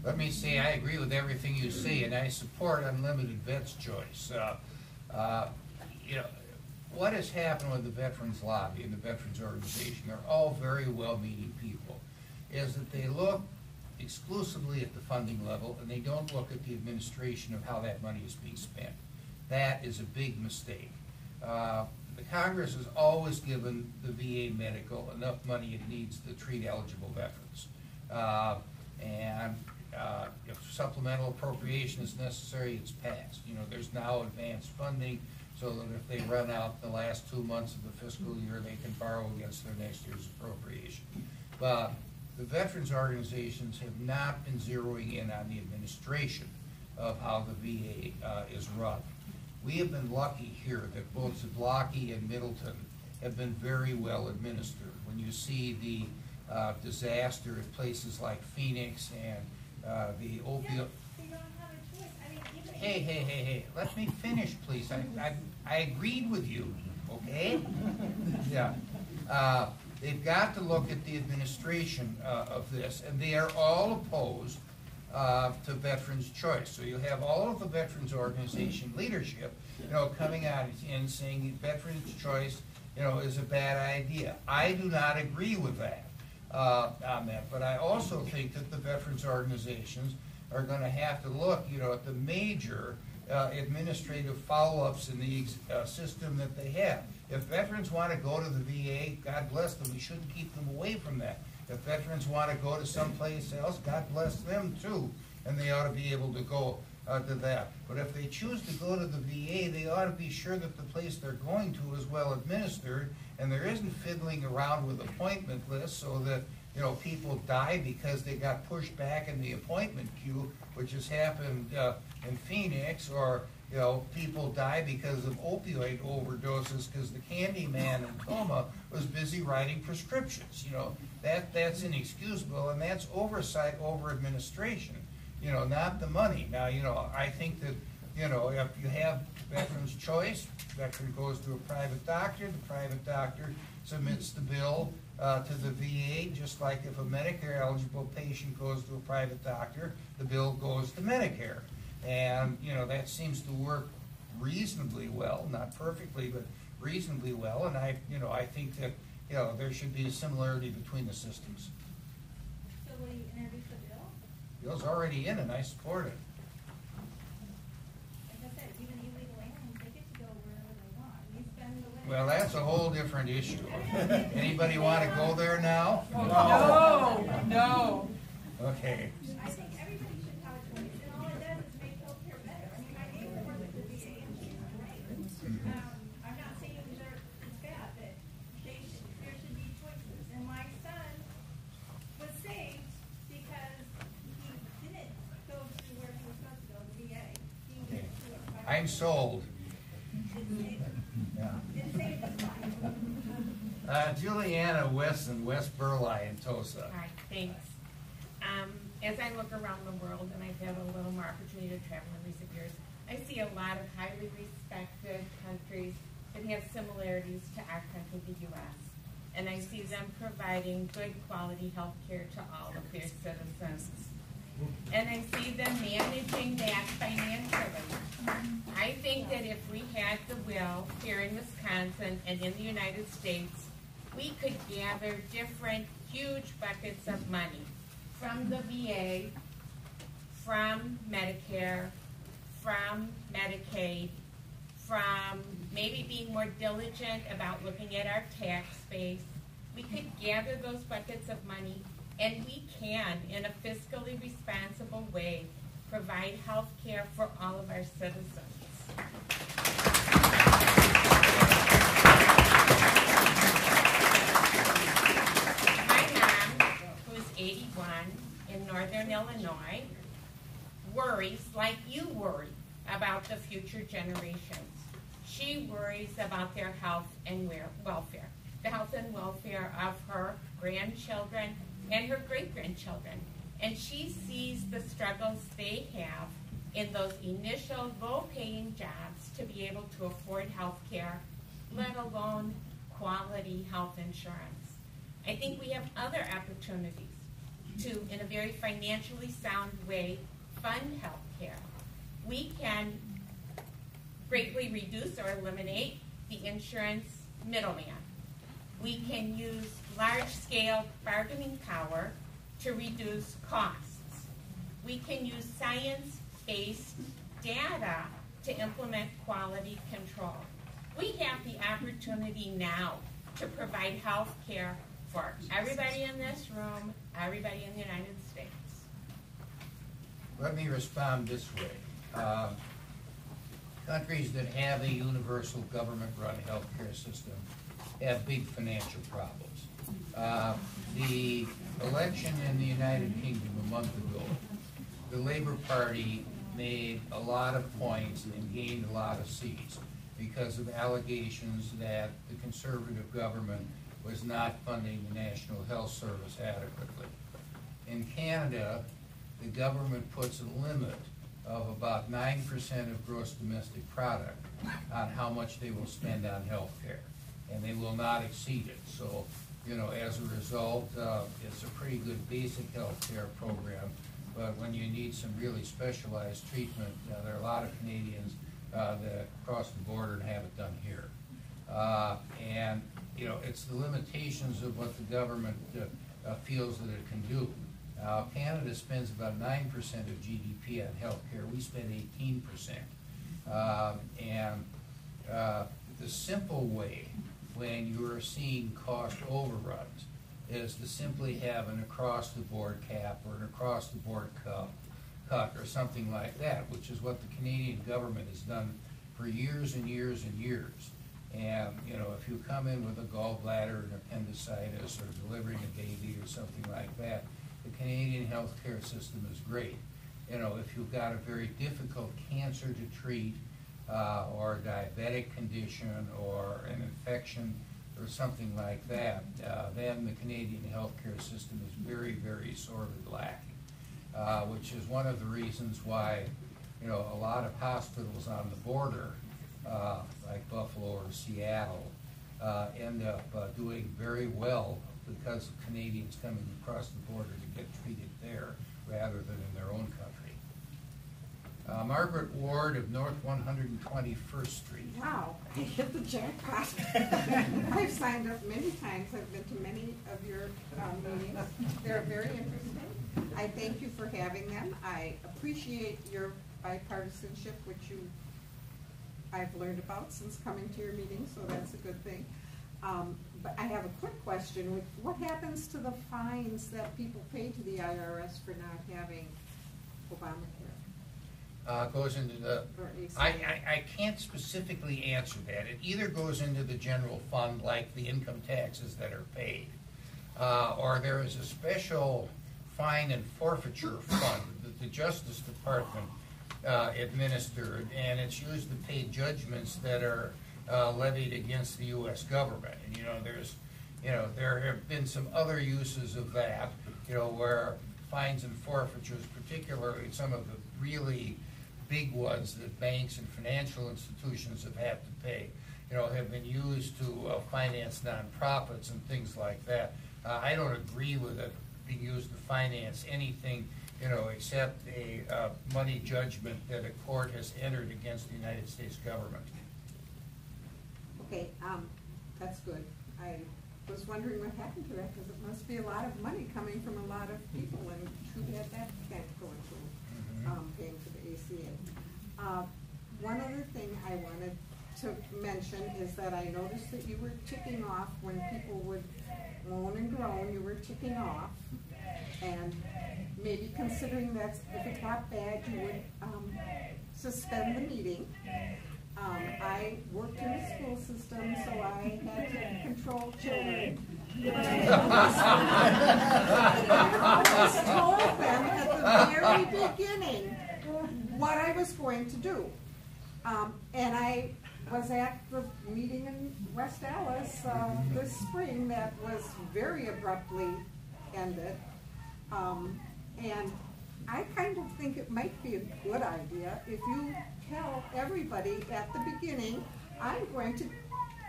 Let me say, I agree with everything you say, and I support unlimited vet's choice. You know, what has happened with the Veterans Lobby and the Veterans Organization, they're all very well-meaning people, is that they look exclusively at the funding level and they don't look at the administration of how that money is being spent. That is a big mistake. The Congress has always given the VA medical enough money it needs to treat eligible veterans. If supplemental appropriation is necessary, it's passed. You know, there's now advanced funding so that if they run out the last 2 months of the fiscal year, they can borrow against their next year's appropriation. But the veterans organizations have not been zeroing in on the administration of how the VA is run. We have been lucky here that both Zablocki and Middleton have been very well administered. When you see the disaster at places like Phoenix and the opioid. They don't have a choice. I mean, even Hey, let me finish, please. I agreed with you, okay? Yeah. They've got to look at the administration of this, and they are all opposed to veterans' choice. So you have all of the veterans organization leadership, you know, coming out and saying veterans' choice, you know, is a bad idea. I do not agree with that on that, but I also think that the veterans organizations are going to have to look, you know, at the major administrative follow-ups in the system that they have. If veterans want to go to the VA, God bless them. We shouldn't keep them away from that. If veterans want to go to someplace else, God bless them too, and they ought to be able to go to that. But if they choose to go to the VA, they ought to be sure that the place they're going to is well administered, and there isn't fiddling around with appointment lists so that, you know, people die because they got pushed back in the appointment queue, which has happened in Phoenix, or, you know, people die because of opioid overdoses because the candy man in coma was busy writing prescriptions. You know, that's inexcusable, and that's oversight over administration, you know, not the money. Now, you know, I think that, you know, if you have veterans' choice, veteran goes to a private doctor, the private doctor submits the bill to the VA, just like if a Medicare-eligible patient goes to a private doctor, the bill goes to Medicare. And, you know, that seems to work reasonably well, not perfectly, but reasonably well. And I think that, you know, there should be a similarity between the systems. So will you introduce the bill? Bill's already in, and I support it. Like I said, even illegal aliens, they get to go wherever they want. We spend the winter. Well, that's a whole different issue. Anybody want to go there now? No. Okay. I think everybody should have a choice, and all it does is make healthcare better. I mean, my neighbor works at the VA, and she's great. I'm not saying it's bad, but there should be choices. And my son was saved because he didn't go to where he was supposed to go, the VA. He went to a private. I'm sold. It saved his life. Juliana Wesson, West Burleigh in Tosa. Hi, thanks. As I look around the world, and I've had a little more opportunity to travel in recent years, I see a lot of highly respected countries that have similarities to our country, the U.S. And I see them providing good quality health care to all of their citizens. And I see them managing that financially. I think that if we had the will here in Wisconsin and in the United States, we could gather different huge buckets of money from the VA, from Medicare, from Medicaid, from maybe being more diligent about looking at our tax base. We could gather those buckets of money, and we can, in a fiscally responsible way, provide health care for all of our citizens. My mom, who's 81, in Northern Illinois, worries like you worry about the future generations. She worries about their health and welfare, the health and welfare of her grandchildren and her great-grandchildren. And she sees the struggles they have in those initial low-paying jobs to be able to afford health care, let alone quality health insurance. I think we have other opportunities. to, in a very financially sound way, fund health care. We can greatly reduce or eliminate the insurance middleman. We can use large-scale bargaining power to reduce costs. We can use science-based data to implement quality control. We have the opportunity now to provide health care for everybody in this room, everybody in the United States. Let me respond this way. Countries that have a universal government-run healthcare system have big financial problems. The election in the United Kingdom a month ago, the Labour Party made a lot of points and gained a lot of seats because of allegations that the Conservative government was not funding the National Health Service adequately. In Canada, the government puts a limit of about 9% of gross domestic product on how much they will spend on health care, and they will not exceed it. So, you know, as a result, it's a pretty good basic health care program, but when you need some really specialized treatment, there are a lot of Canadians that cross the border and have it done here. And, you know, it's the limitations of what the government feels that it can do. Canada spends about 9% of GDP on health care. We spend 18%. The simple way when you're seeing cost overruns is to simply have an across-the-board cap or an across-the-board cut or something like that, which is what the Canadian government has done for years and years and years. And, you know, if you come in with a gallbladder and appendicitis or delivering a baby or something like that, the Canadian healthcare system is great. You know, if you've got a very difficult cancer to treat or a diabetic condition or an infection or something like that, then the Canadian healthcare system is very, very sorely lacking, which is one of the reasons why, you know, a lot of hospitals on the border, like Buffalo or Seattle, end up doing very well because of Canadians coming across the border to get treated there rather than in their own country. Margaret Ward of North 121st Street. Wow, I hit the jackpot. I've signed up many times. I've been to many of your meetings. They're very interesting. I thank you for having them. I appreciate your bipartisanship, which I've learned about since coming to your meetings, so that's a good thing. But I have a quick question. What happens to the fines that people pay to the IRS for not having Obamacare? Goes into the, I can't specifically answer that. It either goes into the general fund, like the income taxes that are paid, or there is a special fine and forfeiture fund that the Justice Department administered, and it's used to pay judgments that are levied against the U.S. government. And there have been some other uses of that, where fines and forfeitures, particularly some of the really big ones that banks and financial institutions have had to pay, have been used to finance nonprofits and things like that. I don't agree with it being used to finance anything, except a money judgment that a court has entered against the United States government. Okay, that's good. I was wondering what happened to that, because it must be a lot of money coming from a lot of people, and too bad that can't go into paying for the ACA. One other thing I wanted to mention is that I noticed that you were ticking off when people would moan and groan, you were ticking off, and maybe considering that if it got bad, you would suspend the meeting. I worked in the school system, so I had to control children. I always told them at the very beginning what I was going to do. And I was at the meeting in West Allis this spring that was very abruptly ended. And I kind of think it might be a good idea if you tell everybody at the beginning, I'm going to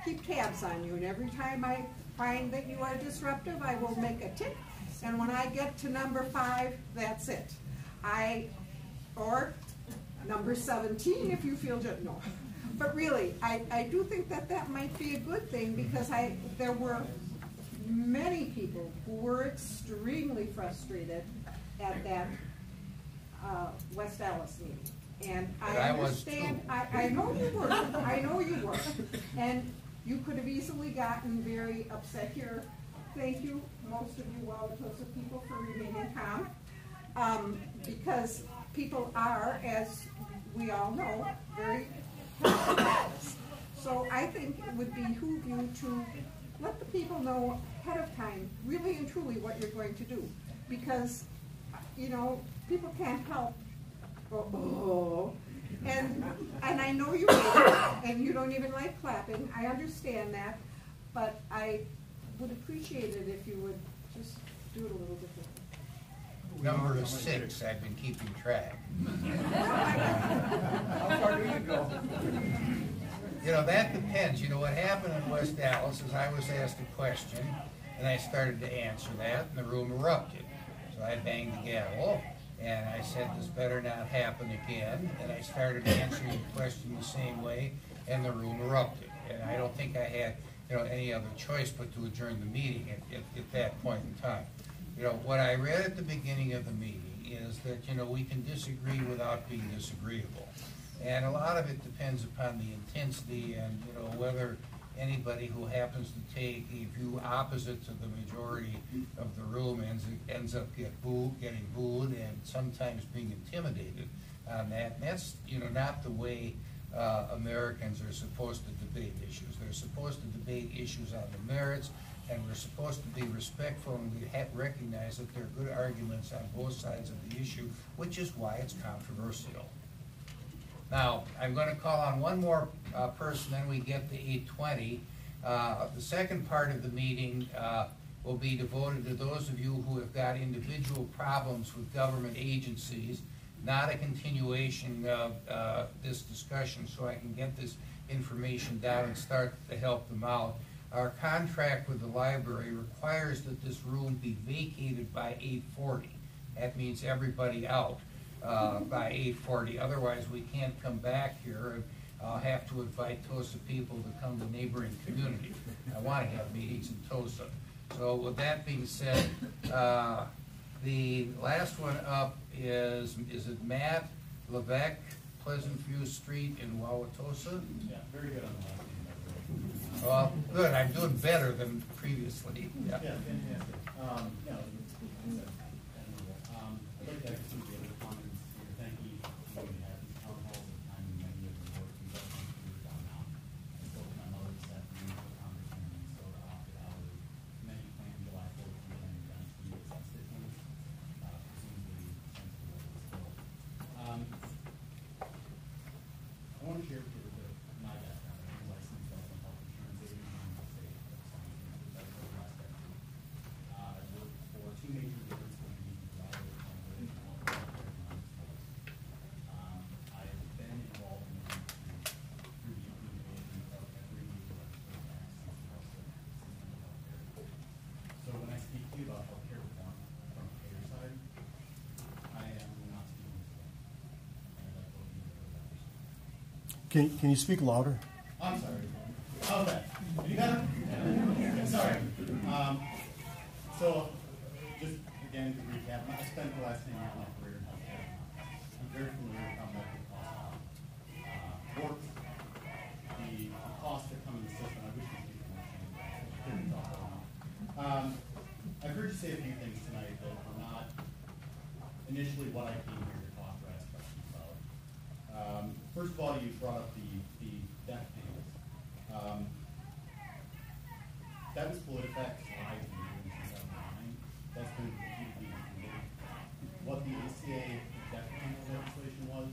keep tabs on you, and every time I find that you are disruptive, I will make a tick And when I get to number 5, that's it. Or number 17 if you feel just, no. But really, I do think that might be a good thing, because there were many people who were extremely frustrated at that West Dallas meeting. And I understand, I know you were, I know you were. And you could have easily gotten very upset here. Thank you, most of you Wauwatosa people, for remaining calm. Because people are, as we all know, very passionate. So I think it would behoove you to let the people know ahead of time, really and truly, what you're going to do. Because, people can't help. And I know you will, and you don't even like clapping. I understand that, but I would appreciate it if you would just do it a little differently. Number 6, I've been keeping track. How far do you go? That depends. What happened in West Dallas is I was asked a question, and I started to answer that, and the room erupted. So I banged the gavel, and I said, this better not happen again, and I started answering the question the same way, and the room erupted. And I don't think I had, any other choice but to adjourn the meeting at that point in time. What I read at the beginning of the meeting is that, we can disagree without being disagreeable. And a lot of it depends upon the intensity and, whether anybody who happens to take a view opposite to the majority of the room ends up getting booed and sometimes being intimidated on that. And that's, not the way Americans are supposed to debate issues. They're supposed to debate issues on the merits, and we're supposed to be respectful, and we recognize that there are good arguments on both sides of the issue, which is why it's controversial. Now, I'm going to call on one more person, then we get to 8:20. The second part of the meeting will be devoted to those of you who have got individual problems with government agencies, not a continuation of this discussion, so I can get this information down and start to help them out. Our contract with the library requires that this room be vacated by 8:40. That means everybody out by 8:40. Otherwise, we can't come back here, and I'll have to invite Tosa people to come to neighboring communities. I want to have meetings in Tosa. So with that being said, the last one up is it Matt Levesque, Pleasant View Street in Wauwatosa? Yeah, very good on the last name. Well, good. I'm doing better than previously. Yeah, fantastic. I'd like to add some of the other comments here. Thank you for having these town halls at the time when many of them work. We've got some years down now. I spoke with my mother this afternoon for Congressman Minnesota opted out of many planned July 4th weekend events. We assessed it and presumably sensible still. I want to share with you my background. I'm licensed as a health insurance agent in the state of Wisconsin for the last decade. I've worked for 2 major different companies provided I've been involved in the industry through the implementation of every major legislative act since the healthcare. So when I speak to you about healthcare reform from the payer side, I am not speaking to them. And I'd like both of you to understand. Can you speak louder? I'm sorry. Okay. You got it? Yeah. Sorry. So, just again to recap, I spent the last 10 years of my career in healthcare. I'm very familiar with how medical costs works, the costs that come in the system. I wish we could more couldn't talk about. I've heard you say a few things tonight that were not initially what I came here to talk or ask questions about. First of all, you brought up the death payments. That was PolitiFact's live in 2009. That's been repeatedly included. What the ACA death payment legislation was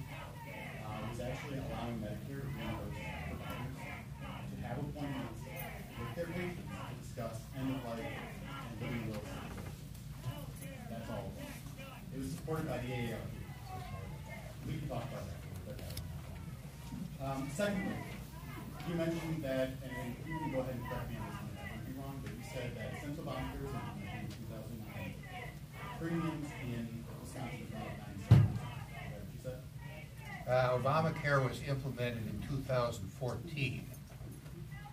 actually allowing Medicare to reimburse providers to have appointments with their patients to discuss end-of-life and living will situations. That's all it was. It was supported by the AARP. We can talk about that a little bit better on that one. Secondly, you mentioned that, and you can go ahead and correct me on this one if I would be wrong, but you said that since Obamacare was implemented in 2009, premiums in Wisconsin are about 97%. Is that what you said? Obamacare was implemented in 2014.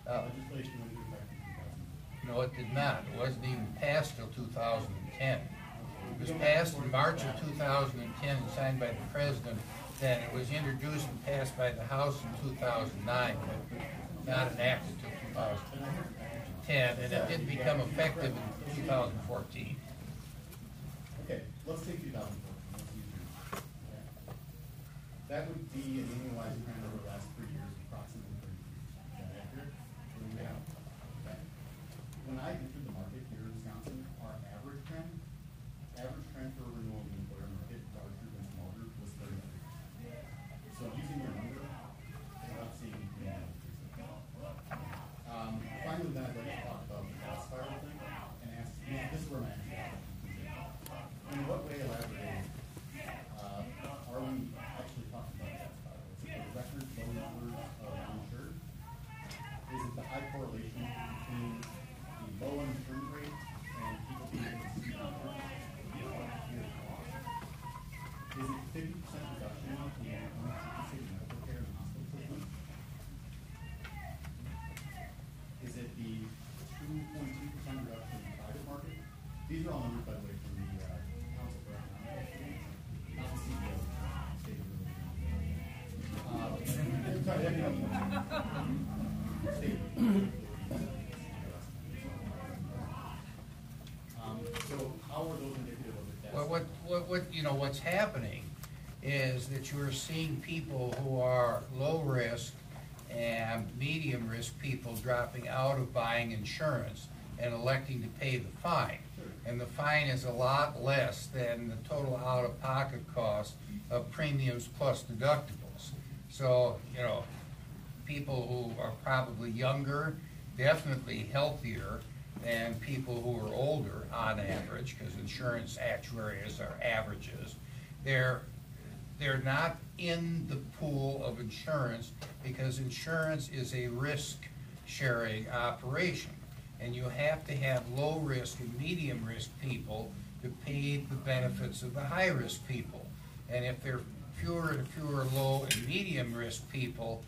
Legislation went into effect in 2000. No, it did not. It wasn't even passed till 2010. It was passed in March of 2010 and signed by the president. Then it was introduced and passed by the House in 2009, but not enacted till 2010, and it didn't become effective in 2014. Okay, let's take 2014. Let's use your, okay. That would be an annualized trend over the last 3 years, approximately 30 years. Is that accurate? Yeah. Okay. When I entered the market here in Wisconsin, our average trend for renewal in the employer market, large group and small group, was 30 years. So using your number, we're not seeing any increases. Finally, then I'd like to talk about the gas spiral thing and ask, this is where my actual question comes in. In what way, elaborate, are we actually talking about gas spiral? Is it the record low numbers of uninsured? Is it the high correlation between the low uninsured rate and people being able to see numbers? Is it 50% reduction in unnecessary medical care in the hospital system? Is it the 2.2% reduction in the private market? These are all numbers, by the way, from the Council for Economic Activity, not the CEO. So how are those indicative of the deaths? What's happening is that you're seeing people who are low risk and medium risk people dropping out of buying insurance and electing to pay the fine. And the fine is a lot less than the total out-of-pocket cost of premiums plus deductibles. So, people who are probably younger, definitely healthier than people who are older on average, because insurance actuaries are averages. They're not in the pool of insurance because insurance is a risk-sharing operation. And you have to have low-risk and medium-risk people to pay the benefits of the high-risk people. And if there are fewer and fewer low and medium-risk people,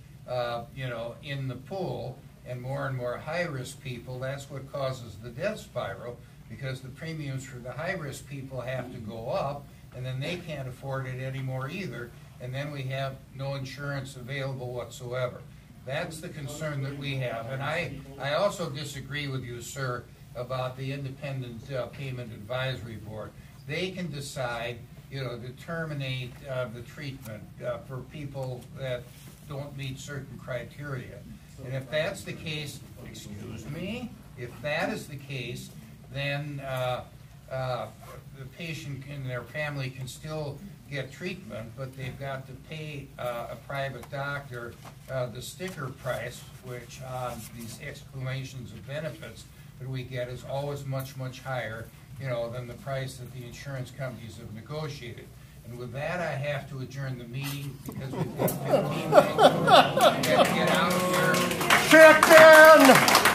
in the pool, and more high-risk people, that's what causes the death spiral, because the premiums for the high-risk people have to go up, and then they can't afford it anymore either, and then we have no insurance available whatsoever. That's the concern that we have. And I also disagree with you, sir, about the Independent Payment Advisory Board. They can decide, to terminate the treatment for people that don't meet certain criteria. And if that's the case, excuse me, if that is the case, then the patient and their family can still get treatment, but they've got to pay a private doctor the sticker price, which on these exclamations of benefits that we get is always much higher, than the price that the insurance companies have negotiated. And with that, I have to adjourn the meeting because we've got 15 minutes. We have to get out of here. Chicken!